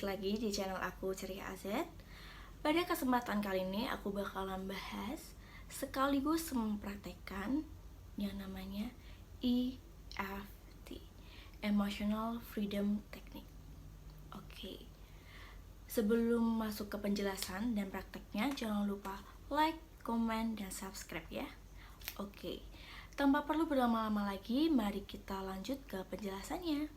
balik lagi di channel aku Ceria AZ. Pada kesempatan kali ini aku bakalan bahas sekaligus mempraktekkan yang namanya EFT, Emotional Freedom Technique. Oke. Sebelum masuk ke penjelasan dan prakteknya, jangan lupa like, komen, dan subscribe ya. Oke. Tanpa perlu berlama-lama lagi, mari kita lanjut ke penjelasannya.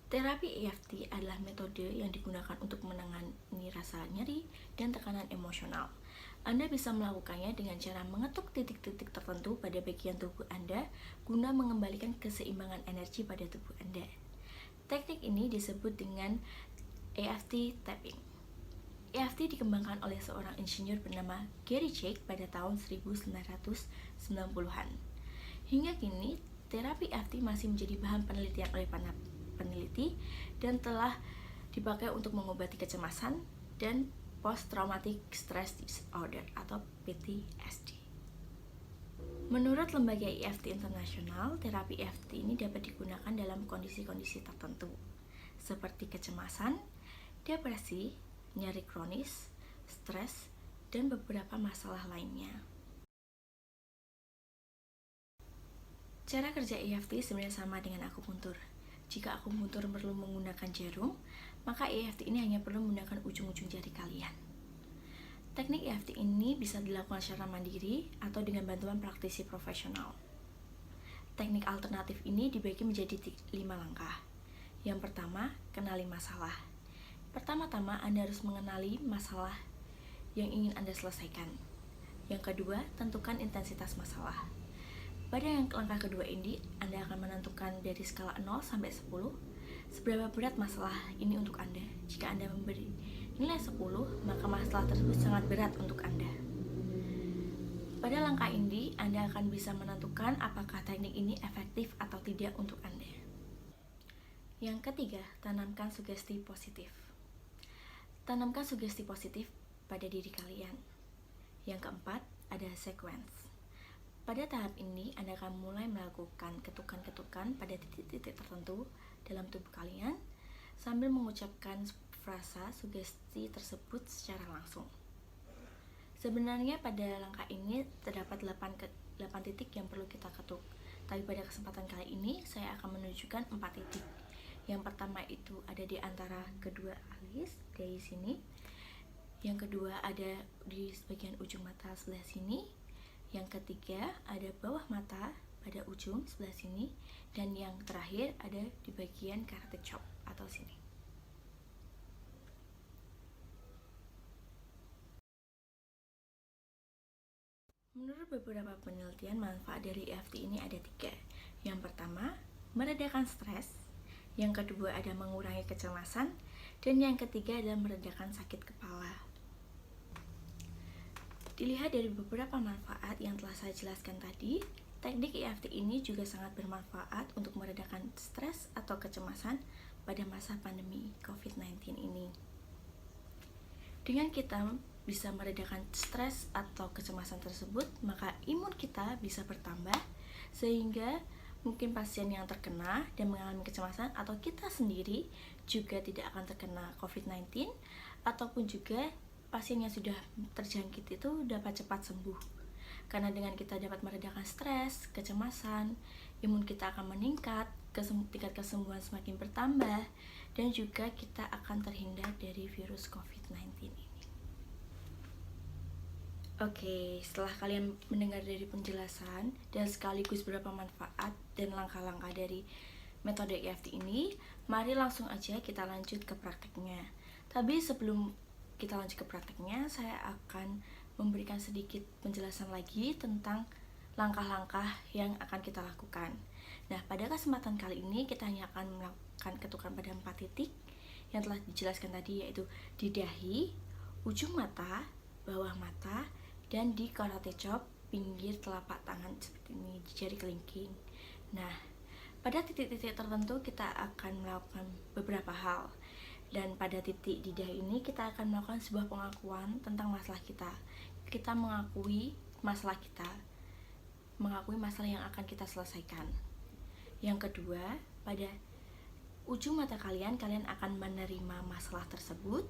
Terapi EFT adalah metode yang digunakan untuk menangani rasa nyeri dan tekanan emosional. Anda bisa melakukannya dengan cara mengetuk titik-titik tertentu pada bagian tubuh Anda guna mengembalikan keseimbangan energi pada tubuh Anda. Teknik ini disebut dengan EFT tapping. EFT dikembangkan oleh seorang insinyur bernama Gary Jake pada tahun 1990-an. Hingga kini, terapi EFT masih menjadi bahan penelitian oleh peneliti dan telah dipakai untuk mengobati kecemasan dan post traumatic stress disorder atau PTSD. Menurut lembaga EFT internasional, terapi EFT ini dapat digunakan dalam kondisi-kondisi tertentu seperti kecemasan, depresi, nyeri kronis, stres, dan beberapa masalah lainnya. Cara kerja EFT sebenarnya sama dengan akupuntur. Jika akupuntur perlu menggunakan jarum, maka EFT ini hanya perlu menggunakan ujung-ujung jari kalian. Teknik EFT ini bisa dilakukan secara mandiri atau dengan bantuan praktisi profesional. Teknik alternatif ini dibagi menjadi 5 langkah. Yang pertama, kenali masalah. Pertama-tama Anda harus mengenali masalah yang ingin Anda selesaikan. Yang kedua, tentukan intensitas masalah. Pada langkah kedua ini, Anda akan menentukan dari skala 0 sampai 10 seberapa berat masalah ini untuk Anda. Jika Anda memberi nilai 10, maka masalah tersebut sangat berat untuk Anda. Pada langkah ini, Anda akan bisa menentukan apakah teknik ini efektif atau tidak untuk Anda. Yang ketiga, tanamkan sugesti positif. Tanamkan sugesti positif pada diri kalian. Yang keempat, ada sequence. Pada tahap ini, Anda akan mulai melakukan ketukan-ketukan pada titik-titik tertentu dalam tubuh kalian sambil mengucapkan frasa sugesti tersebut secara langsung. Sebenarnya pada langkah ini terdapat 8 titik yang perlu kita ketuk. Tapi pada kesempatan kali ini, saya akan menunjukkan 4 titik. Yang pertama itu ada di antara kedua alis, dari sini. Yang kedua ada di bagian ujung mata sebelah sini. Yang ketiga ada bawah mata pada ujung sebelah sini, dan yang terakhir ada di bagian karate chop atau sini. Menurut beberapa penelitian, manfaat dari EFT ini ada 3. Yang pertama, meredakan stres. Yang kedua ada mengurangi kecemasan, dan yang ketiga adalah meredakan sakit kepala. Dilihat dari beberapa manfaat yang telah saya jelaskan tadi, teknik EFT ini juga sangat bermanfaat untuk meredakan stres atau kecemasan pada masa pandemi COVID-19 ini. Dengan kita bisa meredakan stres atau kecemasan tersebut, maka imun kita bisa bertambah sehingga mungkin pasien yang terkena dan mengalami kecemasan atau kita sendiri juga tidak akan terkena COVID-19, ataupun juga pasien yang sudah terjangkit itu dapat cepat sembuh. Karena dengan kita dapat meredakan stres, kecemasan, imun kita akan meningkat, tingkat kesembuhan semakin bertambah, dan juga kita akan terhindar dari virus COVID-19 ini. Oke, setelah kalian mendengar dari penjelasan dan sekaligus beberapa manfaat dan langkah-langkah dari metode EFT ini, mari langsung aja kita lanjut ke prakteknya. Tapi sebelum kita lanjut ke prakteknya, saya akan memberikan sedikit penjelasan lagi tentang langkah-langkah yang akan kita lakukan. Nah, pada kesempatan kali ini kita hanya akan melakukan ketukan pada 4 titik yang telah dijelaskan tadi, yaitu di dahi, ujung mata, bawah mata, dan di karate chop pinggir telapak tangan seperti ini, di jari kelingking. Nah, pada titik-titik tertentu kita akan melakukan beberapa hal. Dan pada titik di dahi ini kita akan melakukan sebuah pengakuan tentang masalah kita. Kita mengakui masalah kita, mengakui masalah yang akan kita selesaikan. Yang kedua, pada ujung mata kalian akan menerima masalah tersebut.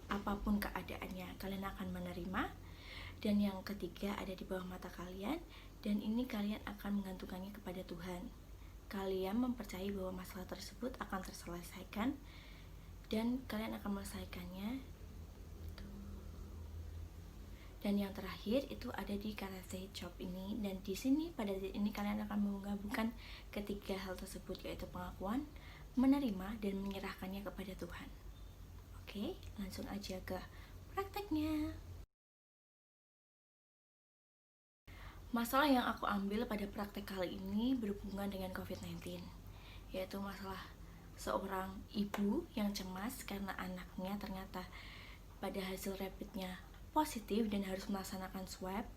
Apapun keadaannya, kalian akan menerima. Dan yang ketiga ada di bawah mata kalian, dan ini kalian akan menggantungkannya kepada Tuhan. Kalian mempercayai bahwa masalah tersebut akan terselesaikan, dan kalian akan menyelesaikannya. Dan yang terakhir itu ada di karate chop ini, dan di sini pada titik ini kalian akan menggabungkan ketiga hal tersebut, yaitu pengakuan, menerima, dan menyerahkannya kepada Tuhan. Oke, langsung aja ke prakteknya. Masalah yang aku ambil pada praktek kali ini berhubungan dengan COVID-19, yaitu masalah seorang ibu yang cemas karena anaknya ternyata pada hasil rapidnya positif dan harus melaksanakan swab,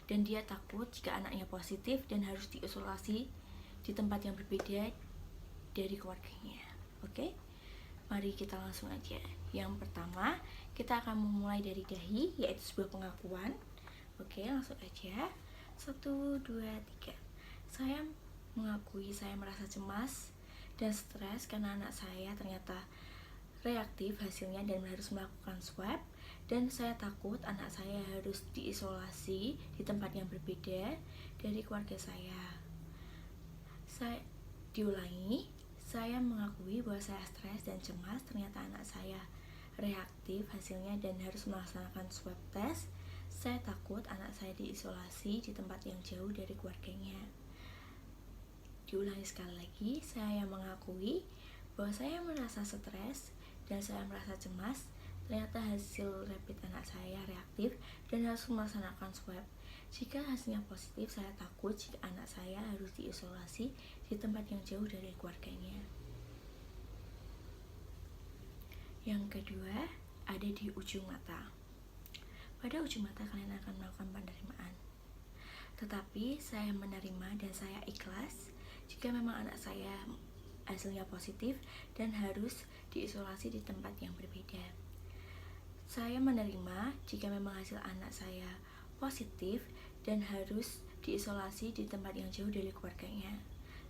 dan dia takut jika anaknya positif dan harus diisolasi di tempat yang berbeda dari keluarganya. Oke, mari kita langsung aja. Yang pertama, kita akan memulai dari dahi, yaitu sebuah pengakuan. Oke, langsung aja. 1, 2, 3. Saya mengakui saya merasa cemas dan stres karena anak saya ternyata reaktif hasilnya dan harus melakukan swab, dan saya takut anak saya harus diisolasi di tempat yang berbeda dari keluarga saya. Diulangi, saya mengakui bahwa saya stres dan cemas ternyata anak saya reaktif hasilnya dan harus melaksanakan swab test. Saya takut anak saya diisolasi di tempat yang jauh dari keluarganya. Diulangi sekali lagi, saya mengakui bahwa saya merasa stres dan saya merasa cemas ternyata hasil rapid anak saya reaktif dan harus melaksanakan swab. Jika hasilnya positif, saya takut jika anak saya harus diisolasi di tempat yang jauh dari keluarganya. Yang kedua, ada di ujung mata. Pada ujung mata kalian akan melakukan penerimaan. Tetapi saya menerima dan saya ikhlas jika memang anak saya hasilnya positif dan harus diisolasi di tempat yang berbeda. Saya menerima jika memang hasil anak saya positif dan harus diisolasi di tempat yang jauh dari keluarganya.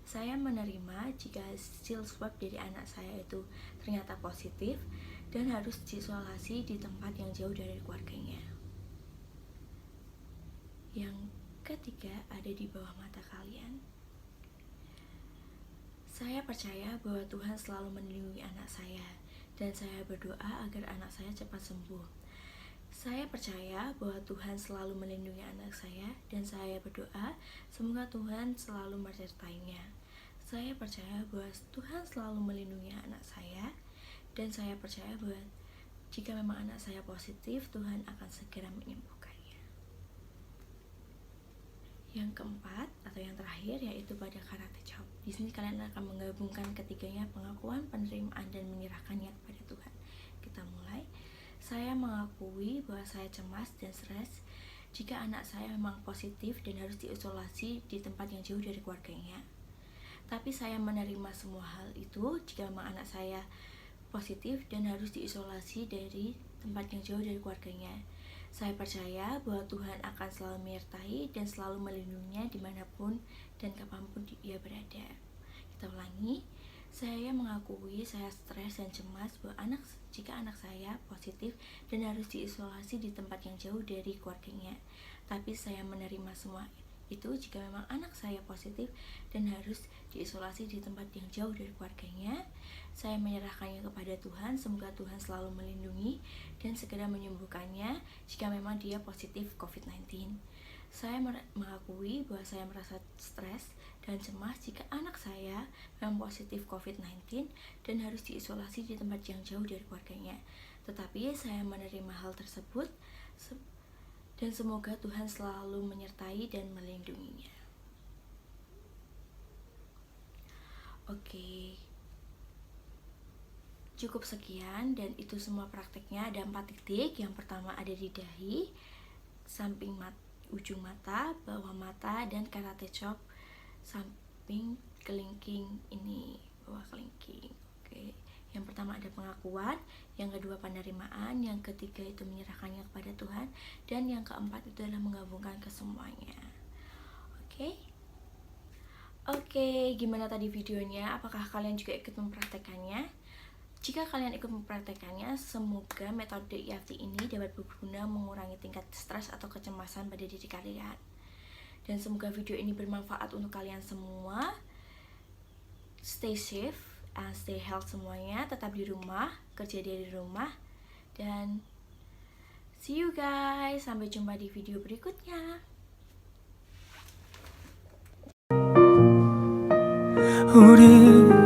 Saya menerima jika hasil swab dari anak saya itu ternyata positif dan harus diisolasi di tempat yang jauh dari keluarganya. Yang ketiga ada di bawah mata kalian. Saya percaya bahwa Tuhan selalu melindungi anak saya, dan saya berdoa agar anak saya cepat sembuh. Saya percaya bahwa Tuhan selalu melindungi anak saya, dan saya berdoa semoga Tuhan selalu menyertainya. Saya percaya bahwa Tuhan selalu melindungi anak saya, dan saya percaya bahwa jika memang anak saya positif, Tuhan akan segera menyembuhkannya. Yang keempat atau yang terakhir yaitu pada karate chop. Di sini kalian akan menggabungkan ketiganya, pengakuan, penerimaan, dan menyerahkannya kepada Tuhan. Kita mulai. Saya mengakui bahwa saya cemas dan stres jika anak saya memang positif dan harus diisolasi di tempat yang jauh dari keluarganya. Tapi saya menerima semua hal itu jika memang anak saya positif dan harus diisolasi dari tempat yang jauh dari keluarganya. Saya percaya bahwa Tuhan akan selalu menyertai dan selalu melindunginya dimanapun dan kapanpun ia berada. Kita ulangi. Saya mengakui saya stres dan cemas bahwa jika anak saya positif dan harus diisolasi di tempat yang jauh dari keluarganya. Tapi saya menerima semua itu jika memang anak saya positif dan harus diisolasi di tempat yang jauh dari keluarganya. Saya menyerahkannya kepada Tuhan, semoga Tuhan selalu melindungi dan segera menyembuhkannya jika memang dia positif COVID-19. Saya mengakui bahwa saya merasa stres dan cemas jika anak saya memang positif COVID-19 dan harus diisolasi di tempat yang jauh dari keluarganya. Tetapi saya menerima hal tersebut dan semoga Tuhan selalu menyertai dan melindunginya. Oke, cukup sekian dan itu semua prakteknya. Ada 4 titik. Yang pertama ada di dahi, samping ujung mata, bawah mata, dan karate chop samping kelingking ini, bawah kelingking. Oke. Yang pertama ada pengakuan, yang kedua penerimaan, yang ketiga itu menyerahkannya kepada Tuhan, dan yang keempat itu adalah menggabungkan kesemuanya. Oke. Oke, gimana tadi videonya? Apakah kalian juga ikut mempraktekannya? Jika kalian ikut mempraktekannya, semoga metode EFT ini dapat berguna mengurangi tingkat stres atau kecemasan pada diri kalian. Dan semoga video ini bermanfaat untuk kalian semua. Stay safe and stay healthy semuanya. Tetap di rumah, kerja dari rumah. Dan see you guys. Sampai jumpa di video berikutnya. 우리